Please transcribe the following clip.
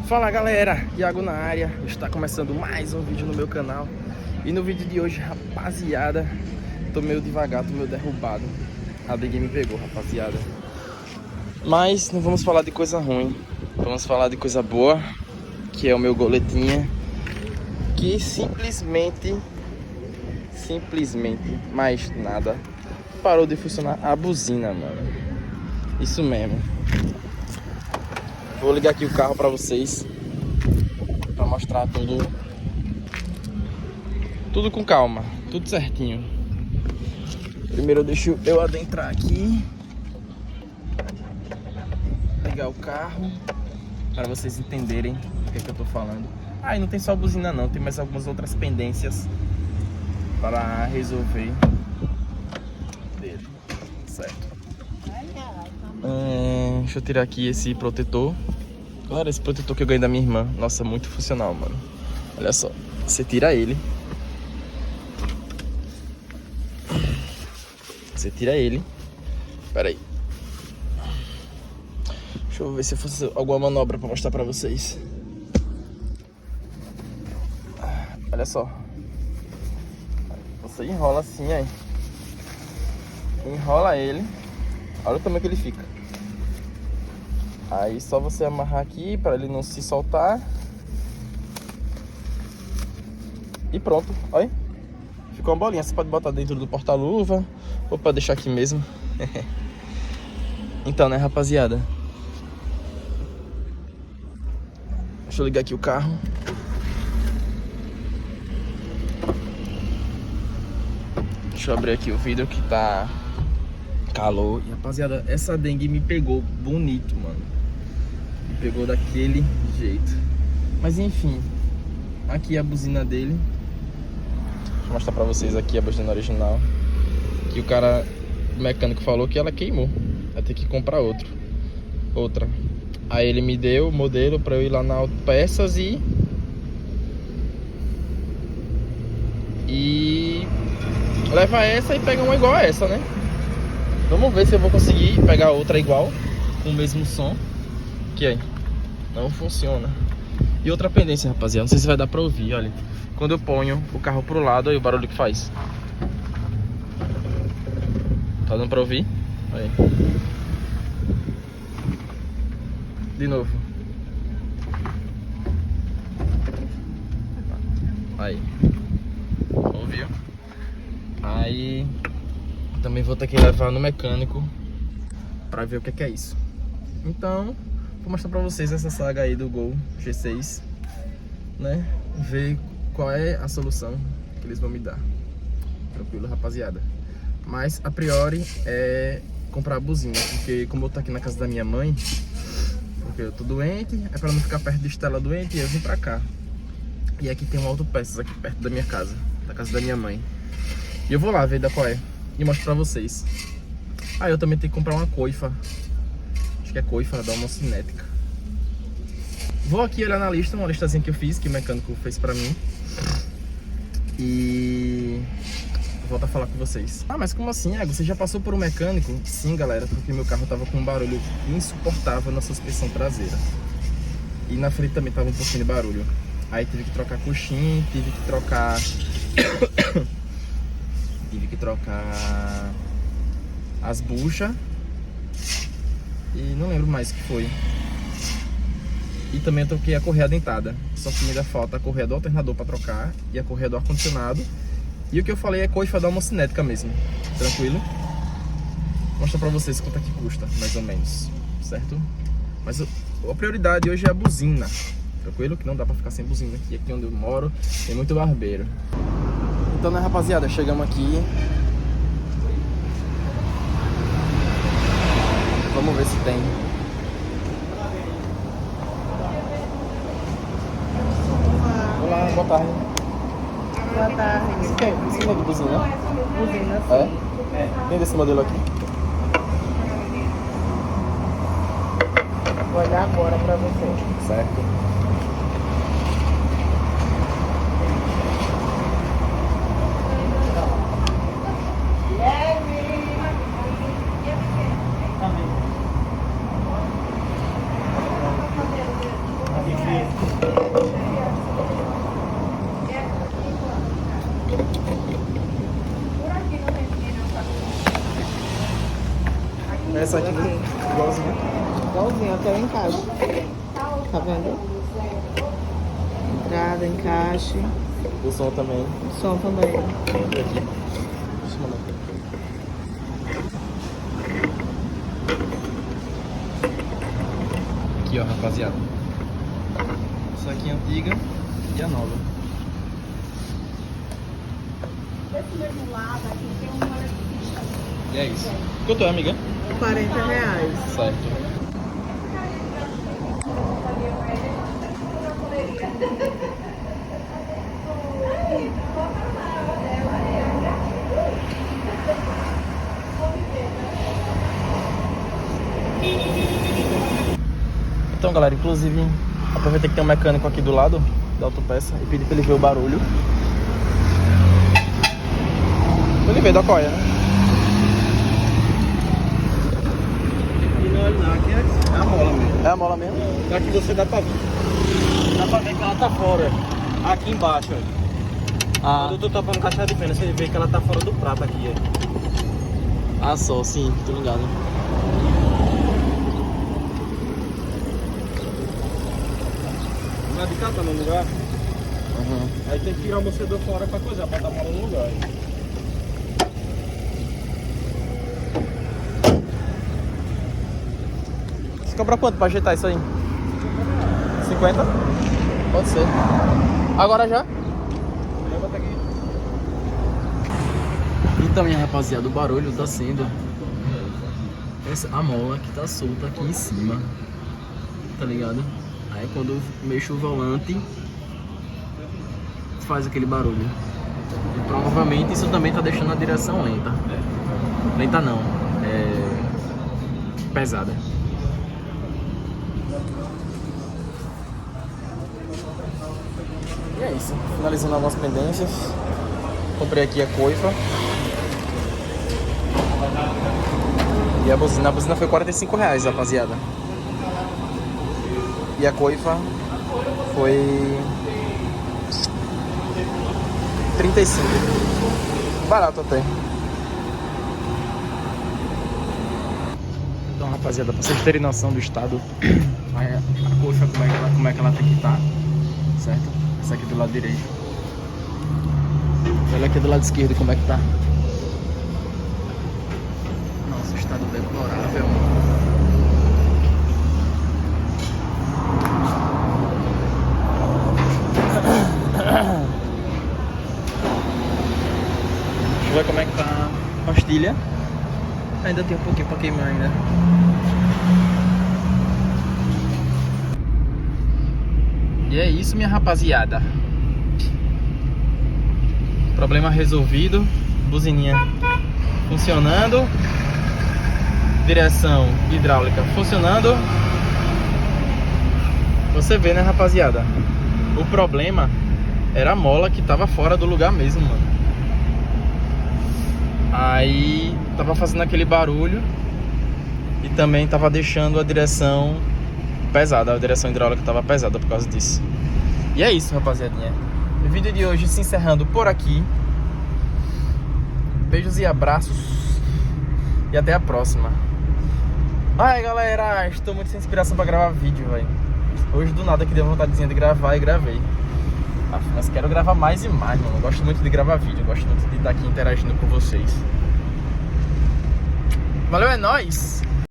Fala galera, Iago na área, está começando mais um vídeo no meu canal. E no vídeo de hoje, rapaziada, tô meio devagar, tô meio derrubado. A dengue me pegou, rapaziada. Mas não vamos falar de coisa ruim, vamos falar de coisa boa, que é o meu goletinha, que simplesmente, mais nada, parou de funcionar a buzina, mano. Isso mesmo. Vou ligar aqui o carro pra vocês, pra mostrar tudo com calma, tudo certinho. Primeiro deixo eu adentrar aqui, ligar o carro, para vocês entenderem o que é que eu tô falando. Ah, e não tem só a buzina não, tem mais algumas outras pendências para resolver dele, certo? Deixa eu tirar aqui esse protetor. Galera, esse protetor que eu ganhei da minha irmã, nossa, muito funcional, mano. Olha só, você tira ele. Você tira ele. Pera aí. Deixa eu ver se eu faço alguma manobra pra mostrar pra vocês. Olha só. Você enrola assim, aí. Enrola ele. Olha o tamanho que ele fica. Aí só você amarrar aqui para ele não se soltar. E pronto, olha. Ficou uma bolinha, você pode botar dentro do porta-luva ou pode deixar aqui mesmo. Então, né, rapaziada? Deixa eu ligar aqui o carro. Deixa eu abrir aqui o vidro que tá calor. E, rapaziada, essa dengue me pegou bonito, mano. Me pegou daquele jeito. Mas enfim, aqui é a buzina dele. Deixa eu mostrar pra vocês aqui a buzina original. Que o mecânico falou que ela queimou. Vai ter que comprar outra. Aí ele me deu o modelo pra eu ir lá na Autopeças e levar essa e pegar uma igual a essa, né? Vamos ver se eu vou conseguir pegar outra igual, com o mesmo som. Que aí, não funciona. E outra pendência, rapaziada, não sei se vai dar pra ouvir, olha. Quando eu ponho o carro pro lado, olha o barulho que faz. Tá dando pra ouvir? Aí. De novo. Aí. Ouviu? Aí também vou ter que levar no mecânico pra ver o que é isso. Então, vou mostrar pra vocês essa saga aí do Gol G6, né? Ver qual é a solução que eles vão me dar. Tranquilo, rapaziada? Mas, a priori, é comprar a buzina, porque como eu tô aqui na casa da minha mãe, porque eu tô doente, é pra não ficar perto de Estela doente, eu vim pra cá. E aqui tem uma Autopeças aqui perto da minha casa, da casa da minha mãe. E eu vou lá ver da qual é e mostro pra vocês. Ah, eu também tenho que comprar uma coifa. Acho que é coifa da homocinética. Vou aqui olhar na lista, uma listazinha que eu fiz, que o mecânico fez pra mim. E volto a falar com vocês. Ah, mas como assim, Iago? Você já passou por um mecânico? Sim, galera, porque meu carro tava com um barulho insuportável na suspensão traseira. E na frente também tava um pouquinho de barulho. Aí tive que trocar coxinha, tive que trocar as buchas. E não lembro mais o que foi. E também eu troquei a correia dentada. Só que ainda falta a correia do alternador para trocar e a correia do ar-condicionado. E o que eu falei é coifa da homocinética mesmo. Tranquilo? Vou mostrar pra vocês quanto é que custa, mais ou menos. Certo? Mas a prioridade hoje é a buzina. Tranquilo? Que não dá pra ficar sem buzina aqui. Aqui onde eu moro tem muito barbeiro. Então, né, rapaziada? Chegamos aqui. Vamos ver se tem. Olá, boa tarde. Boa tarde. Você tem de buzina? Buzina, sim. É? Tem desse modelo aqui? Vou olhar agora pra você. Certo. Essa aqui, Aqui. igualzinha. Igualzinho, até o encaixe. Tá vendo? Entrada, encaixe. O som também. O som também. Aqui. Deixa eu mandar. Aqui, ó, rapaziada. Essa aqui é antiga e a nova. Desse mesmo lado aqui tem um eletricista. E é isso. Quanto é, amiga? R$40. Certo. Então, galera, inclusive aproveitei que tem um mecânico aqui do lado da autopeça e pedi pra ele ver o barulho. Ele veio da coia, né? Não, aqui é a mola mesmo. É a mola mesmo? Aqui você dá pra ver. Dá pra ver que ela tá fora. Aqui embaixo, ó. Ah, Quando eu tô topando caixa de fenda, você vê que ela tá fora do prato aqui, ó. só, sim, tô ligado. Não é de cá, tá no lugar. Uhum. Aí tem que tirar o mocedor fora pra coisar, pra dar mola no lugar. Você cobra quanto pra ajeitar isso aí? 50? Pode ser. Agora já? Levanta aqui. Então, minha rapaziada, o barulho tá sendo a mola que tá solta aqui em cima, tá ligado? Aí quando eu mexo o volante faz aquele barulho. E provavelmente isso também tá deixando a direção lenta. Lenta não, pesada. E é isso, finalizando algumas pendências. Comprei aqui a coifa. E a buzina foi R$45, rapaziada. E a coifa foi 35. Barato até. Então, rapaziada, pra vocês terem noção do estado, a coifa como é que ela tem que estar, certo? Essa aqui do lado direito. Olha aqui do lado esquerdo como é que tá. Nossa, estado deplorável. Deixa eu ver como é que tá a pastilha. Ainda tem um pouquinho pra queimar ainda. E é isso, minha rapaziada. Problema resolvido. Buzininha funcionando. Direção hidráulica funcionando. Você vê, né, rapaziada? O problema era a mola que tava fora do lugar mesmo, mano. Aí tava fazendo aquele barulho e também tava deixando a direção pesada. A direção hidráulica tava pesada por causa disso. E é isso, rapaziadinha. O vídeo de hoje se encerrando por aqui. Beijos e abraços. E até a próxima. Ai, galera, estou muito sem inspiração pra gravar vídeo, velho. Hoje do nada que deu vontadezinha de gravar e gravei. Mas quero gravar mais e mais, mano. Eu gosto muito de gravar vídeo. Eu gosto muito de estar aqui interagindo com vocês. Valeu, é nóis!